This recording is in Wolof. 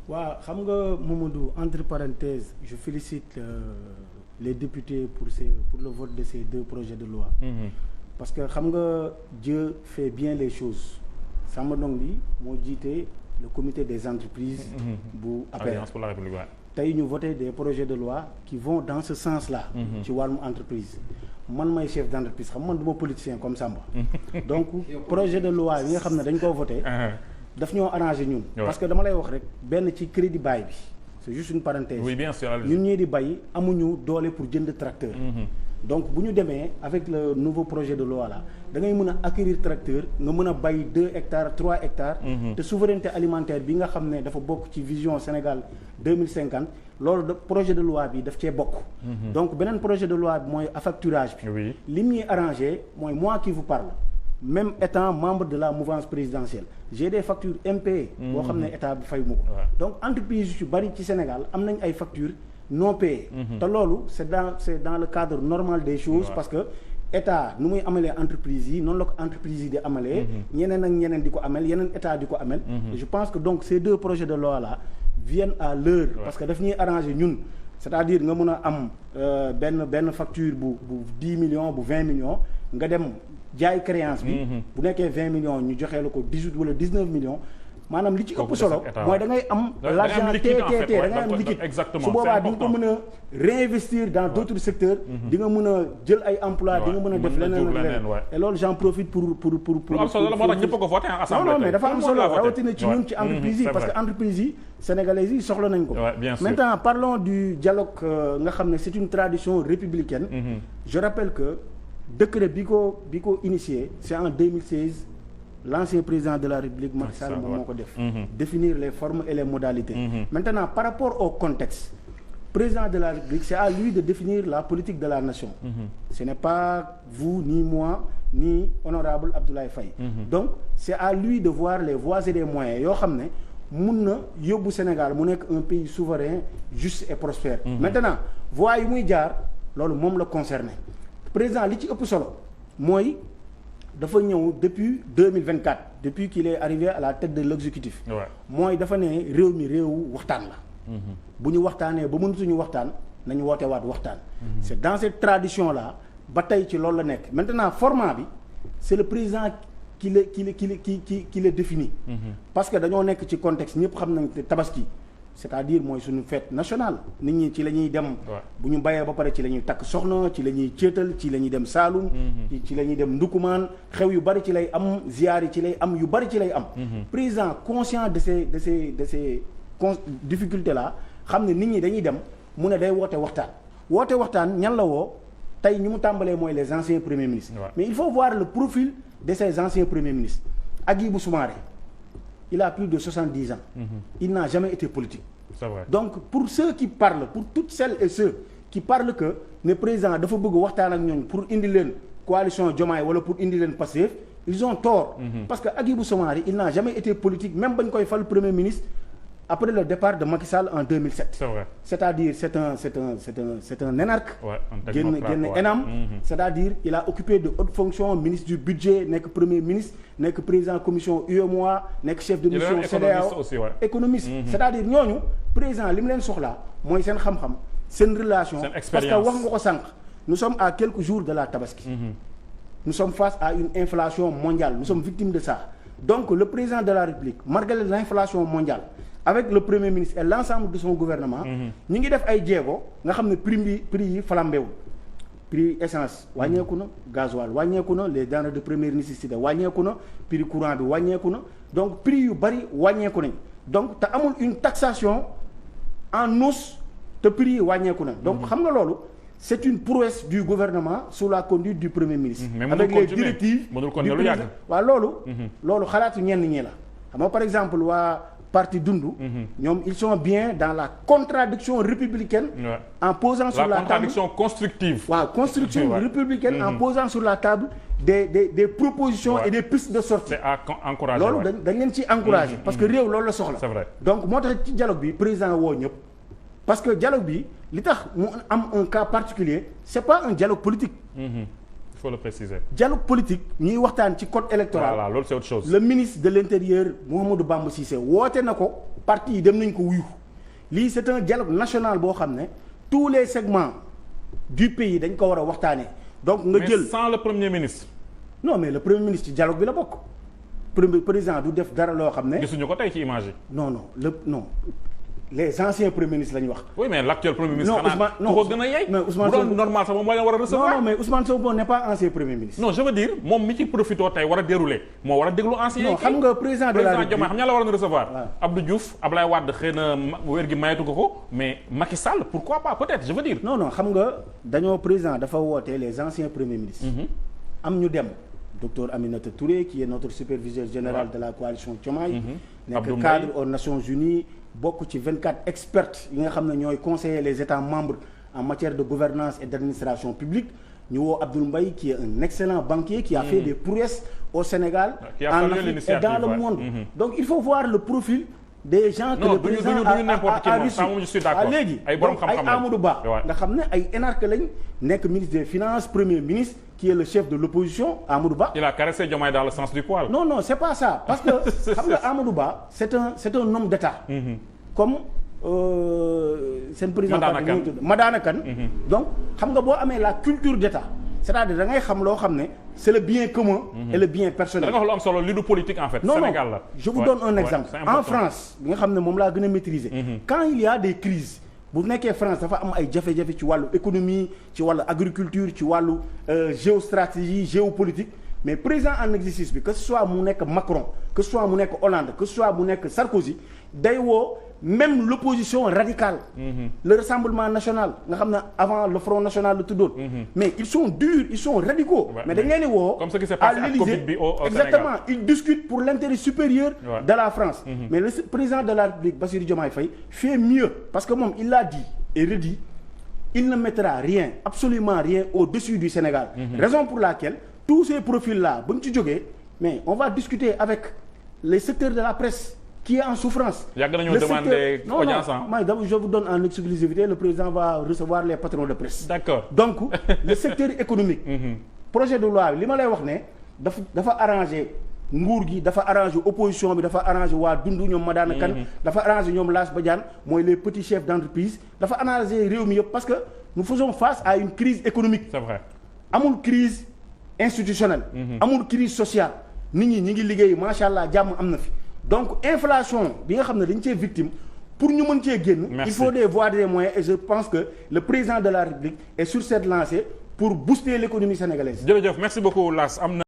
waaw xam nga Mamadou, entre parenthèses je félicite les députés pour le vote de ces deux projets de loi. Parce que xam nga Dieu fait bien les choses. Samba Ndong moo jiite le comité des entreprises bu APR. Alliance pour la République. tey ñu voté des projets de loi qui vont dans ce sens-là. ci wàllum entreprise. man may chef d'entreprise xam man du ma politicien comme Samba. donc projet de loi yi nga xam ne dañ koo voté. daf ñoo arrangé ñun. parce que dama lay wax rek benn ci crédit bail bi. c'est juste une parenthèse. Oui, bien sûr. ñun ñii di bay amuñu doole pour jënd tracteur. donc bu ñu demee avec le nouveau projet de loi là da ngay mën a acquérir tracteur nga mën a bay 2 hectares 3 hectares. te souveraineté alimentaire bi nga xam ne dafa bokk ci vision Sénégal 2050 loolu de projet de loi bi daf cee bokk. donc beneen projet de loi bi mooy affacturage bi. Oui. li ñuy arrangé mooy moi qui vous parle même étant membre de la mouvance présidentielle j'ai des factures impayées. boo xam ne état bi fay mu ko. donc entreprise yu bari ci Sénégal am nañ ay factures non payées. te loolu c'est dans le cadre normal des choses. parce que état nu muy amalee entreprise yi noonu la ko entreprise yi di amalee. ñeneen ak ñeneen di ko amel yeneen état di ko amel. je pense que donc ces deux projets de loi là viennent à l'heure parce que daf ñuy arranger ñun. c'est-à-dire nga mun a am benn facture bu 10 millions bu 20 millions nga dem jaay créance bi. bu nekkee 20 millions ñu joxee la ko 18 wala 19 millions. maanaam li ci ëpp solo mooy da ngay am l'argent TTT da ngay am liquide su boobaa di nga ko mën a réinvestir dans d'autres secteurs di nga mën a jël ay emploi di nga mën a def leneen ak leneen et loolu j'en profite pour am solo la moo tax ñëpp a ko voté en assemblée. non mais dafa am solo rawatina ci ñun ci entreprise yi parce que entreprise yi sénégalaises yi soxla nañ ko maintenant parlons du dialogue nga xam ne c'est une tradition républicaine je rappelle que décret bi ko initié c'est en 2016 l'ancien président de la République Macky Sall moom moo ko def définir les formes et les modalités maintenant par rapport au contexte président de la République c'est à lui de définir la politique de la nation ce n'est pas vous ni moi ni honorable Abdoulaye Faye donc c'est à lui de voir les voies et les moyens yoo xam ne mun na yóbbu Sénégal mu nekk un pays souverain juste et prospère maintenant voies yi muy jaar loolu moom la concerné président li ci ëpp solo mooy dafa ñëw depuis 2024 depuis qu'il est arrivé à la tête de l'exécutif mooy dafa ne réew mi réewu waxtaan la bu ñu waxtaanee ba mënatuñu waxtaan nañu woote waat waxtaan c'est dans cette tradition là ba tey ci loolu la nekk maintenant format bi c'est le président qui le définit parce que dañoo nekk ci contexte ñëpp xam nañ te tabaski c'est-à-dire mooy suñu fête nationale nit ñi ci la ñuy dem bu ñu bayee ba pare ci la ñuy takk soxna ci la ñuy céetal ci la ñuy dem Saalum ci la ñuy dem Ndukumaan xew yu bari ci lay am ziyaar yi ci lay am yu bari ci lay am président conscient de ces difficultés là xam ne nit ñi dañuy dem mu ne day woote waxtaan ñan la woo tey ñu mu tàmbalee mooy les anciens premiers ministres mais il faut voir le profil de ces anciens premiers ministres Hadjibou Soumaré il a plus de 70 ans. Il n'a jamais été politique. C'est vrai. Donc pour ceux qui parlent, pour toutes celles et ceux qui parlent que le président dafa bëgg waxtaan ak ñoom pour indi leen coalition Diomaye wala pour indi leen Pastef, ils ont tort. Parce que Hadjibou Soumaré il n'a jamais été politique même bañ koy fal premier ministre après le départ de Macky Sall en 2007. C'est vrai. C'est-à-dire c'est un énarque. génn ENAM. C'est-à-dire il a occupé de hautes fonctions, ministre du budget, nekk premier ministre, nekk président commission UEMOA, nekk chef de mission CEDEAO, économiste. C'est-à-dire ñooñu président li mu leen soxlaa mooy seen xam-xam, seen relation. Parce que wax nga ko sànq, nous sommes à quelques jours de la Tabaski. Nous sommes face à une inflation mondiale, nous sommes victimes de ça. Donc le président de la République, malgré l'inflation mondiale, avec le premier ministre et l'ensemble de son gouvernement ñi ngi def ay jéego nga xam ne prix yi flambé wu prix essence wàññeeku na gasoil wàññeeku na les denrées de première nécessité wàññeeku na prix courant bi wàññeeku na donc prix yu bari wàññeeku nañ donc te amul une taxation en hausse te prix yi wàññeeku na donc xam nga loolu c'est une prouesse du gouvernement sous la conduite du premier ministre avec les directives waaw loolu xalaatu ñenn ñi la xam nga par exemple waa parti Dundu ñoom ils sont bien dans la contradiction républicaine en posant sur la table contradiction constructive construction républicaine en posant sur la table des propositions et des pistes de sortie c'est à encourager loolu dañ leen ci encourager parce que réew loolu la soxla c'est vrai donc moo tax ci dialogue bi président woo ñëpp parce que dialogue bi li tax mu am un cas particulier c'est pas un dialogue politique faut le préciser. dialogue politique ñuy waxtaan ci code électoral. voilà loolu c'est autre chose. le ministre de l'intérieur Mouhamadou Bamba Cissé woote na ko parti yi dem nañ ko wuyu lii c'est un dialogue national boo xam ne tous les segments du pays dañ ko war a waxtaanee. donc nga jël mais sans le premier ministre. non mais le premier ministre ci dialogue bi la bokk. président du def dara loo xam ne. gisuñu ko tey ci image yi. non les anciens premiers ministres la ñu wax. oui mais l'actuel premier ministre. non Ousmane non ko gën a yey. mais Ousmane bu doon normal sax moom moo leen war a recevoir. non mais Ousmane Sonko n'est pas ancien premier ministre. non je veux dire moom mi ci profité tey war a dérouler moo war a déglu ancien. non xam nga président de la République Diomaye xam ñaa la waroon recevoir. waaw Abdou Diouf Ablaye Wade xëy na wér gi mayetu ko mais Macky Sall pourquoi pas peut-être je veux dire. non xam nga dañoo président dafa woote les anciens premiers ministres. am ñu dem. docteur Aminata Touré qui est notre superviseur général de la coalition Diomaye. nekk cadre aux Nations Unies. bokk ci 24 experts yi nga xam ne ñooy conseiller les États membres en matière de gouvernance et d'administration publique ñu woo Abdoul Mbaye qui est un excellent banquier qui a fait des prouesses au Sénégal en Afrique et dans le monde donc il faut voir le profil des gens que le président a reçu léegi donc ay Amadou Ba nga xam ne ay énarques lañ nekk ministre des finances premier ministre qui est le chef de l'opposition Amadou Ba. Il a caressé Diomaye dans le sens du poil. non c'est pas ça parce que xam nga Amadou Ba c'est un homme d'État. Comme seen président Madana Kane donc xam nga boo amee la culture d'État c'est-à-dire da ngay xam loo xam ne c'est le bien commun et le bien personnel. da nga wax lu am solo li du politique en fait. Sénégal la je vous donne un exemple en France bi nga xam ne moom laa gën a maîtriser. quand il y a des crises bu nekkee France dafa am ay jafe-jafe ci wàllu économie ci wàllu agriculture ci wàllu géostratégie géopolitique mais président en exercice bi que ce soit mu nekk Macron que ce soit mu nekk Hollande que ce soit mu nekk Sarkozy day woo même l'opposition radicale. Le Rassemblement national nga xam ne avant le Front national la tuddoon. mais ils sont durs ils sont radicaux. mais dañ leen di woo comme ce qui s'est passé à Covid bi au exactement ils discutent pour l'intérêt supérieur de la France. mais le président de la République Bassirou Diomaye Faye fait mieux parce que moom il l'a dit et redit il ne mettra rien absolument rien au-dessus du Sénégal. raison pour laquelle tous ces profils là bu ñu ci jógee mais on va discuter avec les secteurs de la presse. qui est en souffrance. yàgg nañoo demander audience je vous donne en exclusivité le président va recevoir les patrons de presse. D'accord. donc le secteur économique. projet de loi li ma lay wax ne dafa arranger nguur gi dafa arranger opposition bi dafa arranger waa Dundu ñoom Madana Kane. dafa arranger ñoom Lass Badiane mooy les petits chefs d'entreprise dafa arranger réew mi yëpp parce que nous faisons face à une crise économique. C'est vrai. amul crise institutionnelle. amul crise sociale nit ñi ngi liggéey macha allah jàmm am na fi. donc inflation bi nga xam ne dañ cee victime pour ñu mën cee génn. il faut des voies des moyens et je pense que le président de la République est sur cette lancée pour booster l'économie sénégalaise. jërëjëf merci beaucoup Lass am na